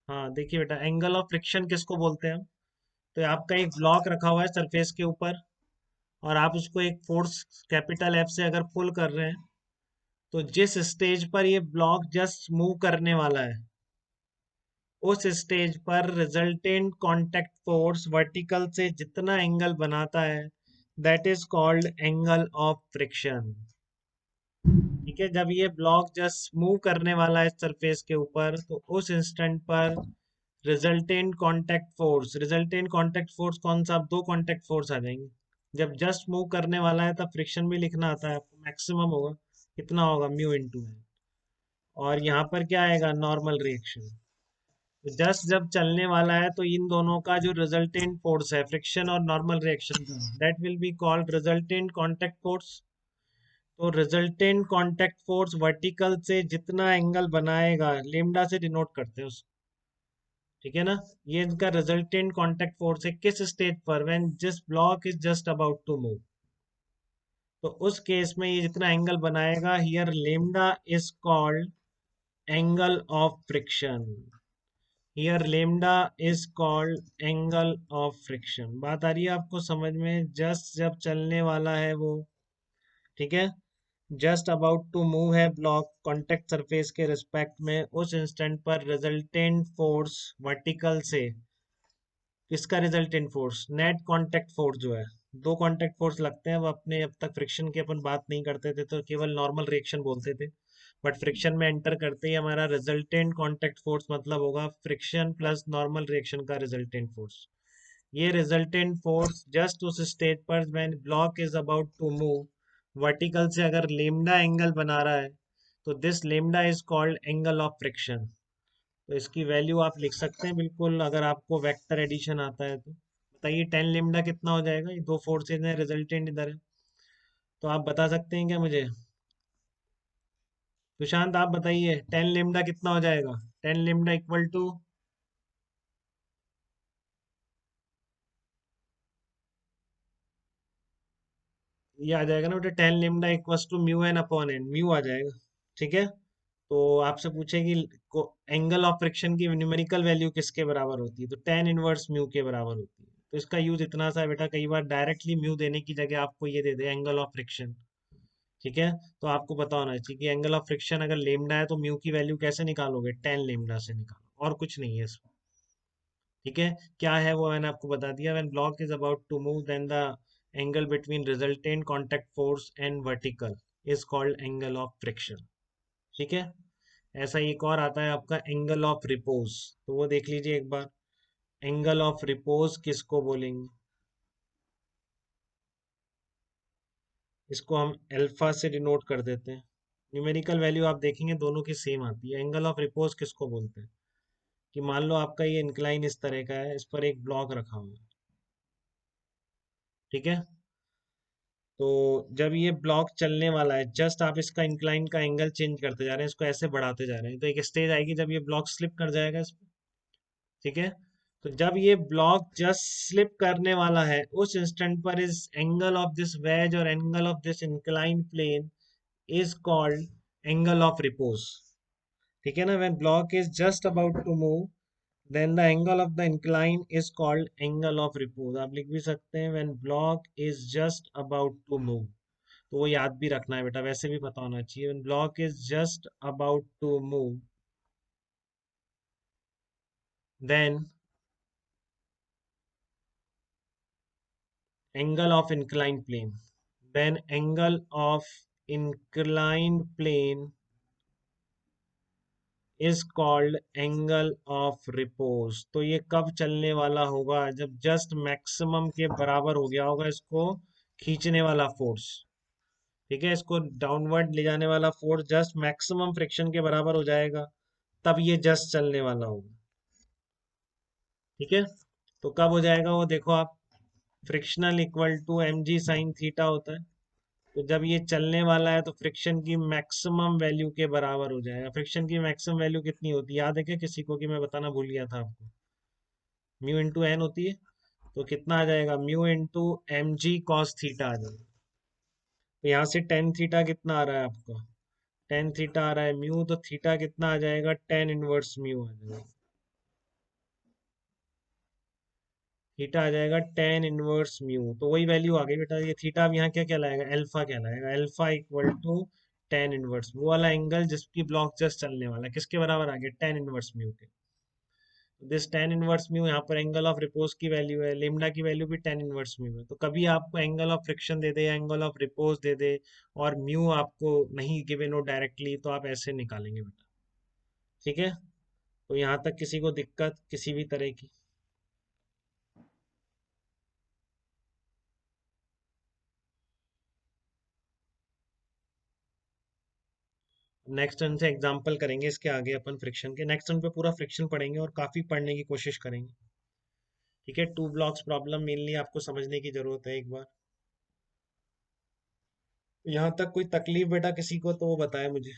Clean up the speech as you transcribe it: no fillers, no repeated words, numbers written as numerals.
हाँ देखिए बेटा, एंगल ऑफ फ्रिक्शन किसको बोलते हैं हम? तो आपका एक ब्लॉक रखा हुआ है सरफेस के ऊपर, और आप उसको एक फोर्स कैपिटल एफ से अगर पुल कर रहे हैं, तो जिस स्टेज पर ये ब्लॉक जस्ट मूव करने वाला है, उस स्टेज पर रिजल्टेंट कांटेक्ट फोर्स वर्टिकल से जितना एंगल बनाता है, that is called angle of friction. ठीक है, जब ये ब्लॉक जस्ट मूव करने वाला है सरफेस के ऊपर, तो उस इंस्टेंट पर रिजल्टेंट कांटेक्ट फोर्स कौन सा? अब दो कांटेक्ट फोर्स आ जाएंगे। जब जस्ट मूव करने वाला है तब फ्रिक्शन भी लिखना आता है आपको, मैक्सिमम होगा, कितना होगा? म्यू इंटू है। और यहाँ पर क्या आएगा? Normal reaction. तो जस्ट जब चलने वाला है तो इन दोनों का जो रिजल्टेंट फोर्स है, फ्रिक्शन और नॉर्मल रिएक्शन का, that will be called resultant contact force. तो रिजल्टेंट कांटेक्ट फोर्स वर्टिकल से जितना एंगल बनाएगा, लेमडा से डिनोट करते हैं उसको। ठीक है ना? ये इनका रिजल्टेंट कांटेक्ट फोर्स है किस स्टेज पर? When this block is just about to move. तो उस केस में ये जितना एंगल बनाएगा, here lambda is called angle of friction. Here lambda is called angle of friction. बात आ रही है आपको समझ में? जस्ट जब चलने वाला है वो, ठीक है, जस्ट अबाउट टू मूव है ब्लॉक कॉन्टेक्ट सरफेस के रिस्पेक्ट में, उस इंस्टेंट पर रिजल्टेंट फोर्स वर्टिकल से, किसका resultant force? Net contact force जो है, दो कांटेक्ट फोर्स लगते हैं। वो अपने अब तक फ्रिक्शन की अपन बात नहीं करते थे, तो केवल नॉर्मल रिएक्शन बोलते थे, बट फ्रिक्शन में एंटर करते ही हमारा रिजल्टेंट कांटेक्ट फोर्स मतलब होगा फ्रिक्शन प्लस नॉर्मल रिएक्शन का रिजल्टेंट फोर्स। ये रिजल्टेंट फोर्स जस्ट उस स्टेज पर when block is about to move vertical से अगर लेमडा एंगल बना रहा है, तो this lambda is called angle of friction. तो इसकी वैल्यू आप लिख सकते हैं बिल्कुल, अगर आपको वेक्टर एडिशन आता है तो। बताइए 10 लेमडा कितना हो जाएगा? ये दो फोर्सेज हैं, रिजल्टेंट इधर है, तो आप बता सकते हैं क्या मुझे? सुशांत आप बताइए 10 लेमडा कितना हो जाएगा? 10 लेमडा इक्वल टू, ये आ जाएगा ना बेटा, 10 lambda equals to mu n upon n, mu आ जाएगा। ठीक है, तो आपसे पूछेगी एंगल ऑफ फ्रिक्शन की न्यूमेरिकल वैल्यू किसके बराबर होती है, तो टेन इनवर्स म्यू के बराबर होती है। तो इसका यूज इतना सा है बेटा, कई बार डायरेक्टली म्यू देने की जगह आपको ये दे दे एंगल ऑफ फ्रिक्शन। ठीक है, तो आपको पता होना चाहिए कि एंगल ऑफ फ्रिक्शन अगर लेमडा है तो म्यू की वैल्यू कैसे निकालोगे? 10 लेमडा से निकालो, और कुछ नहीं है इसमें। ठीक है, क्या है वो मैंने आपको बता दिया। When block is about to move, then the angle between resultant contact force and vertical is called angle of friction. ठीक है, ऐसा एक और आता है आपका एंगल ऑफ रिपोज, तो वो देख लीजिए एक बार। एंगल ऑफ रिपोज किसको बोलेंगे? इसको हम अल्फा से डिनोट कर देते हैं। न्यूमेरिकल वैल्यू आप देखेंगे दोनों की सेम आती है। एंगल ऑफ रिपोज किसको बोलते हैं? कि मान लो आपका ये इंक्लाइन इस तरह का है, इस पर एक ब्लॉक रखा हुआ है, ठीक है, तो जब ये ब्लॉक चलने वाला है, जस्ट आप इसका इंक्लाइन का एंगल चेंज करते जा रहे हैं, इसको ऐसे बढ़ाते जा रहे हैं, तो एक स्टेज आएगी जब ये ब्लॉक स्लिप कर जाएगा इस पे। ठीक है, तो जब ये ब्लॉक जस्ट स्लिप करने वाला है, उस इंस्टेंट पर इस एंगल ऑफ दिस वेज और angle of this incline plane is called angle of repose. ठीक है ना? When block is just about to move, then the angle of the incline is called angle of repose। आप लिख भी सकते हैं when block is just about to move। तो वो याद भी रखना है बेटा, वैसे भी पता होना चाहिए। when block is just about to move, then angle of inclined plane, then angle of inclined plane is called angle of repose। तो ये कब चलने वाला होगा? जब जस्ट मैक्सिमम के बराबर हो गया होगा इसको खींचने वाला फोर्स। ठीक है, इसको डाउनवर्ड ले जाने वाला फोर्स जस्ट मैक्सिमम फ्रिक्शन के बराबर हो जाएगा, तब ये जस्ट चलने वाला होगा। ठीक है, तो कब हो जाएगा वो देखो आप, frictional equal to M G sine theta होता है। तो जब ये चलने वाला है तो फ्रिक्शन की मैक्सिमम वैल्यू के बराबर हो जाएगा। फ्रिक्शन की मैक्सिमम वैल्यू कितनी होती है, याद है क्या किसी को? कि मैं बताना भूल गया था आपको, म्यू इंटू एन होती है। तो कितना आ जाएगा? Mu into m g cos theta आ जाएगा। तो यहाँ से टेन थीटा कितना आ रहा है आपका? टेन थीटा आ रहा है म्यू, तो थीटा कितना आ जाएगा? टेन इनवर्स म्यू आ जाएगा। थीटा आ जाएगा टेन इनवर्स म्यू, तो वही वैल्यू आ गई बेटा। ये थीटा अब यहाँ क्या कहलाएगा, अल्फा कहलाएगा। Alpha equal to tan inverse, वो वाला एंगल जिसकी ब्लॉक जस्ट चलने वाला है, किसके बराबर आ गया, टेन इनवर्स म्यू के। दिस टेन इनवर्स म्यू यहाँ पर एंगल ऑफ रिपोज की वैल्यू है, लेमडा की वैल्यू भी टेन इनवर्स म्यू है। तो कभी आपको एंगल ऑफ फ्रिक्शन दे दे या एंगल ऑफ रिपोज दे दे और म्यू आपको नहीं गिवन हो डायरेक्टली, तो आप ऐसे निकालेंगे बेटा। ठीक है, तो यहाँ तक किसी को दिक्कत किसी भी तरह की? नेक्स्ट टर्न से एग्जांपल करेंगे इसके आगे अपन फ्रिक्शन के, नेक्स्ट टर्न पे पूरा फ्रिक्शन पढ़ेंगे और काफी पढ़ने की कोशिश करेंगे। ठीक है, टू ब्लॉक्स प्रॉब्लम मेनली आपको समझने की जरूरत है एक बार। यहाँ तक कोई तकलीफ बेटा किसी को तो वो बताए मुझे।